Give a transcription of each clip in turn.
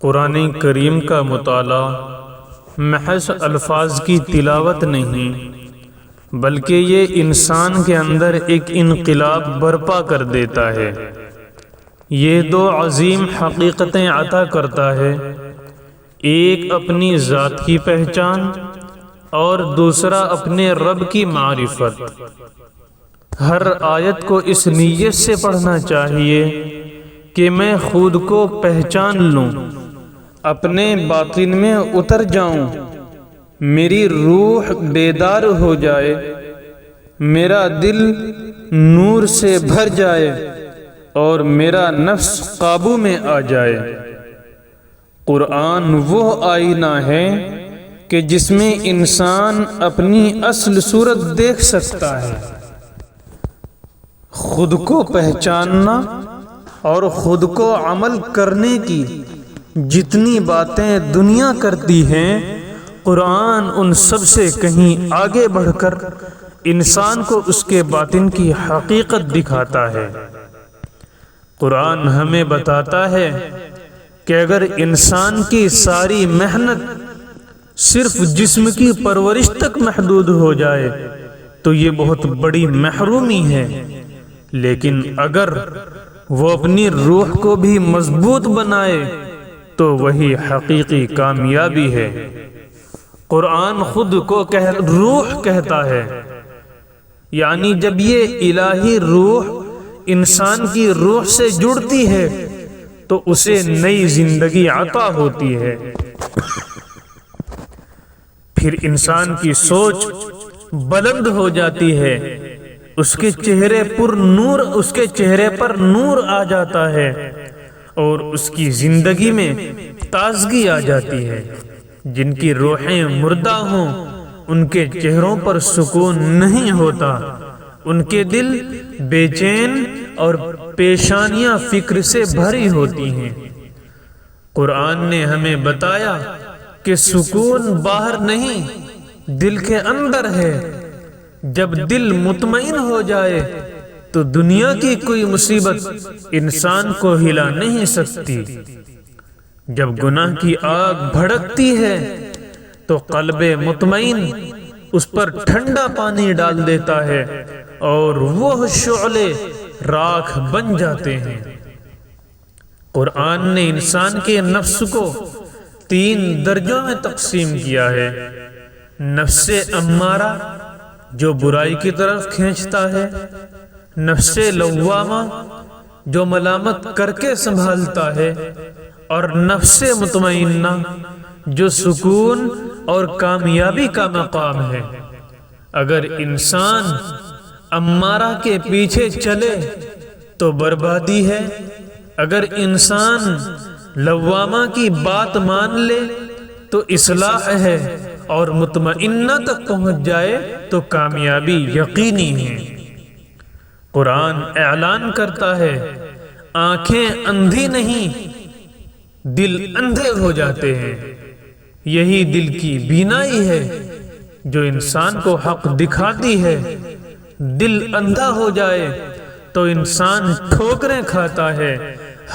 قرآن کریم کا مطالعہ محض الفاظ کی تلاوت نہیں بلکہ یہ انسان کے اندر ایک انقلاب برپا کر دیتا ہے۔ یہ دو عظیم حقیقتیں عطا کرتا ہے، ایک اپنی ذات کی پہچان اور دوسرا اپنے رب کی معرفت۔ ہر آیت کو اس نیت سے پڑھنا چاہیے کہ میں خود کو پہچان لوں، اپنے باطن میں اتر جاؤں، میری روح بیدار ہو جائے، میرا دل نور سے بھر جائے اور میرا نفس قابو میں آ جائے۔ قرآن وہ آئینہ ہے کہ جس میں انسان اپنی اصل صورت دیکھ سکتا ہے۔ خود کو پہچاننا اور خود کو عمل کرنے کی جتنی باتیں دنیا کرتی ہیں، قرآن ان سب سے کہیں آگے بڑھ کر انسان کو اس کے باطن کی حقیقت دکھاتا ہے۔ قرآن ہمیں بتاتا ہے کہ اگر انسان کی ساری محنت صرف جسم کی پرورش تک محدود ہو جائے تو یہ بہت بڑی محرومی ہے، لیکن اگر وہ اپنی روح کو بھی مضبوط بنائے تو وہی حقیقی کامیابی ہے۔ قرآن خود کو روح کہتا ہے، یعنی جب یہ الہی روح انسان کی روح سے جڑتی ہے تو اسے نئی زندگی عطا ہوتی ہے۔ پھر انسان کی سوچ بلند ہو جاتی ہے، اس کے چہرے پر نور آ جاتا ہے اور اس کی زندگی میں تازگی آ جاتی ہے۔ جن کی روحیں مردہ ہوں ان کے چہروں پر سکون نہیں ہوتا، ان کے دل بے چین اور پیشانیاں فکر سے بھری ہوتی ہیں۔ قرآن نے ہمیں بتایا کہ سکون باہر نہیں، دل کے اندر ہے۔ جب دل مطمئن ہو جائے تو دنیا کی کوئی مصیبت انسان کو ہلا نہیں سکتی۔ جب گناہ کی آگ بھڑکتی ہے تو قلب مطمئن اس پر ٹھنڈا پانی ڈال دیتا ہے اور وہ شعلے راکھ بن جاتے ہیں۔ قرآن نے انسان کے نفس کو 3 درجوں میں تقسیم کیا ہے۔ نفس امارہ جو برائی کی طرف کھینچتا ہے، نفس لوامہ جو ملامت کر کے سنبھالتا ہے، اور نفس مطمئنہ جو سکون اور کامیابی کا مقام ہے۔ اگر انسان امارہ کے پیچھے چلے تو بربادی ہے، اگر انسان لوامہ کی بات مان لے تو اصلاح ہے، اور مطمئنہ تک پہنچ جائے تو کامیابی یقینی ہے۔ قرآن اعلان کرتا ہے، آنکھیں اندھی نہیں، دل اندھے ہو جاتے ہیں۔ یہی دل کی بینائی ہے جو انسان کو حق دکھاتی ہے۔ دل اندھا ہو جائے تو انسان ٹھوکریں کھاتا ہے،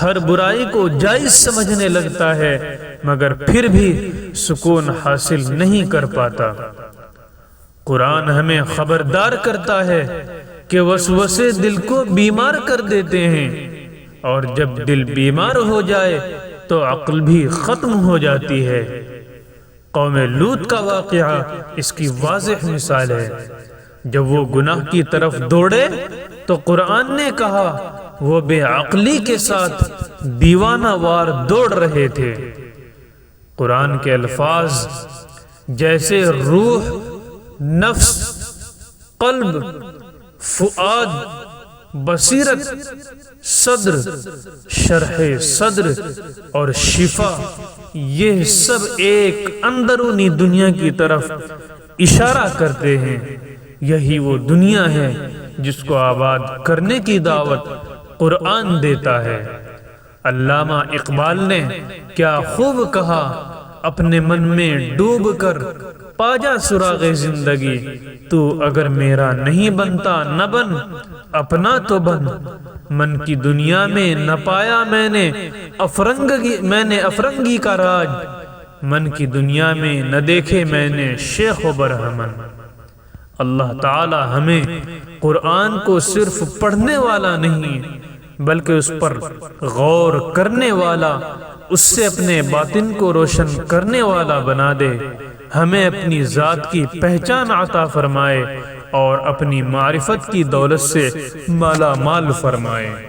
ہر برائی کو جائز سمجھنے لگتا ہے، مگر پھر بھی سکون حاصل نہیں کر پاتا۔ قرآن ہمیں خبردار کرتا ہے کہ وسوسے دل کو بیمار کر دیتے ہیں، اور جب دل بیمار ہو جائے تو عقل بھی ختم ہو جاتی ہے۔ قوم لوط کا واقعہ اس کی واضح مثال ہے۔ جب وہ گناہ کی طرف دوڑے تو قرآن نے کہا وہ بے عقلی کے ساتھ دیوانہ وار دوڑ رہے تھے۔ قرآن کے الفاظ جیسے روح، نفس، قلب، فؤاد، بصیرت، صدر، شرح صدر اور شفا، یہ سب ایک اندرونی دنیا کی طرف اشارہ کرتے ہیں۔ یہی وہ دنیا ہے جس کو آباد کرنے کی دعوت قرآن دیتا ہے۔ علامہ اقبال نے کیا خوب کہا، اپنے من میں ڈوب کر پا جا سراغ زندگی، تو اگر میرا نہیں بنتا نہ بن، اپنا تو بن، من کی دنیا میں نہ پایا میں نے افرنگی کا راج، من کی دنیا میں نہ دیکھے میں نے شیخ و برہمن۔ اللہ تعالی ہمیں قرآن کو صرف پڑھنے والا نہیں بلکہ اس پر غور کرنے والا، اس سے اپنے باطن کو روشن کرنے والا بنا دے، ہمیں اپنی ذات کی پہچان عطا فرمائے اور اپنی معرفت کی دولت سے مالا مال فرمائے۔